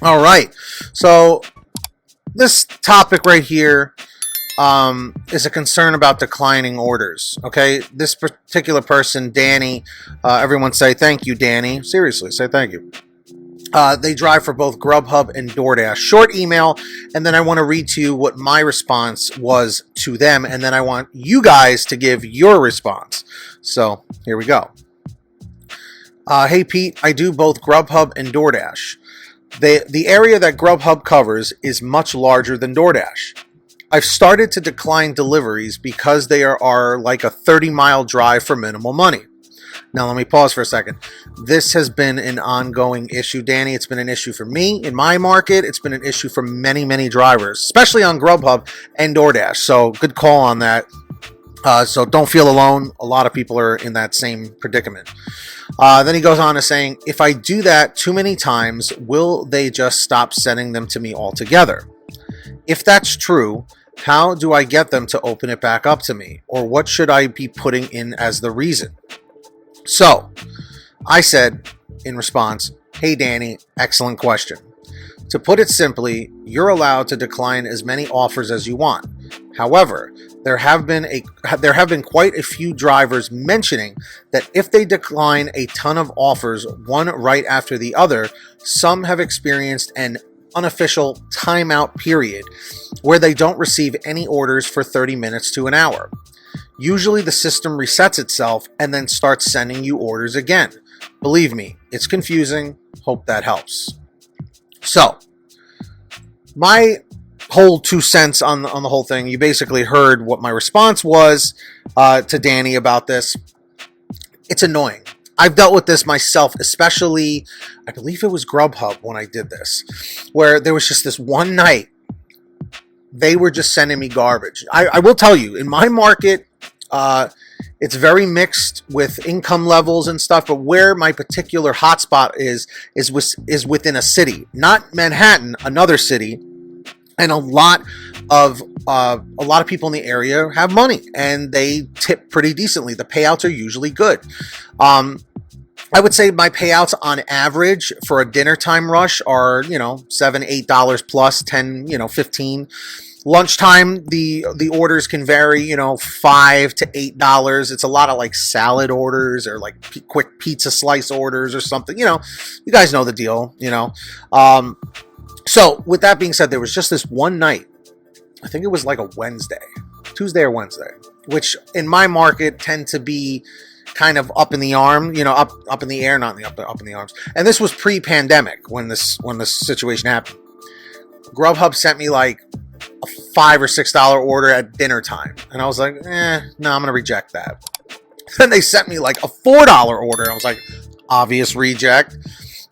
All right. So this topic right here is a concern about declining orders. Okay. This particular person, Danny, everyone say thank you, Danny. Seriously, say thank you. They drive for both Grubhub and DoorDash. Short email, and then I want to read to you what my response was to them, and then I want you guys to give your response. So here we go. Hey Pete, I do both Grubhub and DoorDash. The area that Grubhub covers is much larger than DoorDash. I've started to decline deliveries because they are like a 30-mile drive for minimal money. Now, let me pause for a second. This has been an ongoing issue, Danny. It's been an issue for me in my market. It's been an issue for many, many drivers, especially on Grubhub and DoorDash. So good call on that. So don't feel alone. A lot of people are in that same predicament. Then he goes on to saying, if I do that too many times, will they just stop sending them to me altogether? If that's true, how do I get them to open it back up to me? Or what should I be putting in as the reason? So I said in response, hey, Danny, excellent question. To put it simply, you're allowed to decline as many offers as you want. However, there have been quite a few drivers mentioning that if they decline a ton of offers, one right after the other, some have experienced an unofficial timeout period where they don't receive any orders for 30 minutes to an hour. Usually the system resets itself and then starts sending you orders again. Believe me, it's confusing. Hope that helps. So, my whole 2 cents on the whole thing, you basically heard what my response was to Danny about this. It's annoying. I've dealt with this myself, especially, I believe it was Grubhub when I did this, where there was just this one night, they were just sending me garbage. I will tell you, in my market, it's very mixed with income levels and stuff, but where my particular hotspot is within a city, not Manhattan, another city, and a lot of people in the area have money and they tip pretty decently. The payouts are usually good. I would say my payouts on average for a dinner time rush are, $7, $8 plus, 10, 15. Lunchtime, the orders can vary, $5 to $8. It's a lot of like salad orders or like quick pizza slice orders or something. You guys know the deal. So with that being said, there was just this one night. I think it was like a Tuesday or Wednesday, which in my market tend to be kind of up in the arm, up in the air, not up in the arms. And this was pre-pandemic when this situation happened. Grubhub sent me like a $5 or $6 order at dinner time. And I was like, no, I'm going to reject that. Then they sent me like a $4 order. I was like, obvious reject.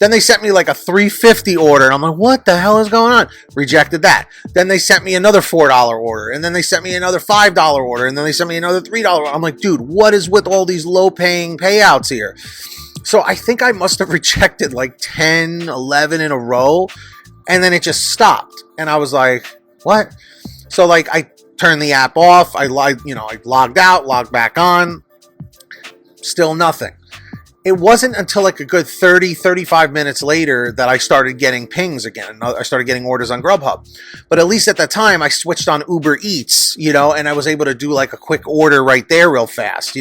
Then they sent me like a $3.50 order. And I'm like, what the hell is going on? Rejected that. Then they sent me another $4 order. And then they sent me another $5 order. And then they sent me another $3 order. I'm like, dude, what is with all these low paying payouts here? So I think I must have rejected like 10, 11 in a row. And then it just stopped. And I was like, what? So like I turned the app off. I logged out, logged back on. Still nothing. It wasn't until like a good 30, 35 minutes later that I started getting pings again. I started getting orders on Grubhub. But at least at that time, I switched on Uber Eats, and I was able to do like a quick order right there real fast,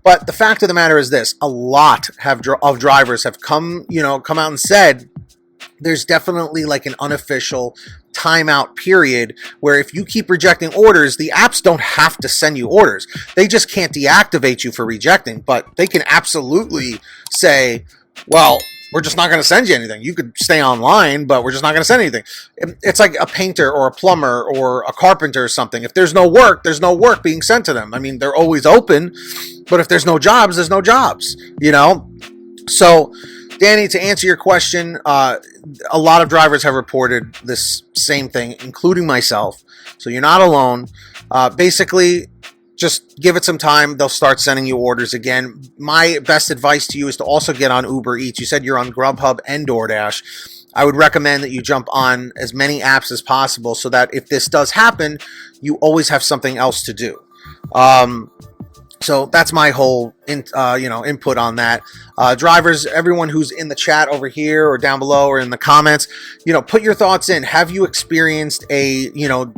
But the fact of the matter is this. A lot of drivers have come out and said there's definitely like an unofficial timeout period where if you keep rejecting orders, the apps don't have to send you orders. They just can't deactivate you for rejecting, but they can absolutely say, well, we're just not going to send you anything. You could stay online, but we're just not going to send anything. It's like a painter or a plumber or a carpenter or something. If there's no work being sent to them. I mean, they're always open, but if there's no jobs, there's no jobs, So, Danny, to answer your question, a lot of drivers have reported this same thing, including myself. So you're not alone. Basically, just give it some time. They'll start sending you orders again. My best advice to you is to also get on Uber Eats. You said you're on Grubhub and DoorDash. I would recommend that you jump on as many apps as possible so that if this does happen, you always have something else to do. So that's my whole input on that. Drivers, everyone who's in the chat over here or down below or in the comments, put your thoughts in. Have you experienced a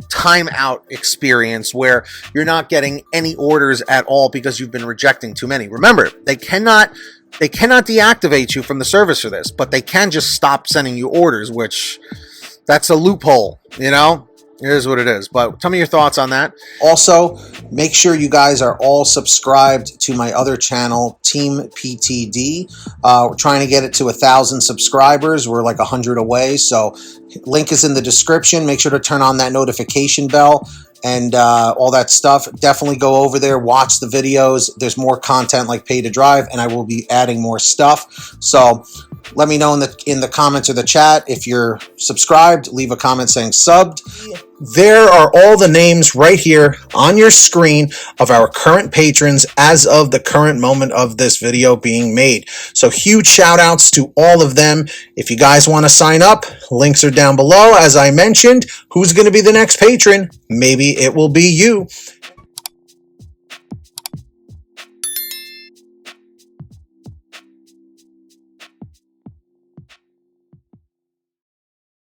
timeout experience where you're not getting any orders at all because you've been rejecting too many? Remember, they cannot deactivate you from the service for this, but they can just stop sending you orders, which that's a loophole. It is what it is. But tell me your thoughts on that. Also, make sure you guys are all subscribed to my other channel, Team PTD. We're trying to get it to 1,000 subscribers. We're like 100 away. So link is in the description. Make sure to turn on that notification bell and all that stuff. Definitely go over there, watch the videos. There's more content like Pay to Drive, and I will be adding more stuff. So let me know in the comments or the chat if you're subscribed. Leave a comment saying subbed. There are all the names right here on your screen of our current patrons as of the current moment of this video being made. So huge shout outs to all of them. If you guys want to sign up, links are down below. As I mentioned, who's going to be the next patron? Maybe it will be you.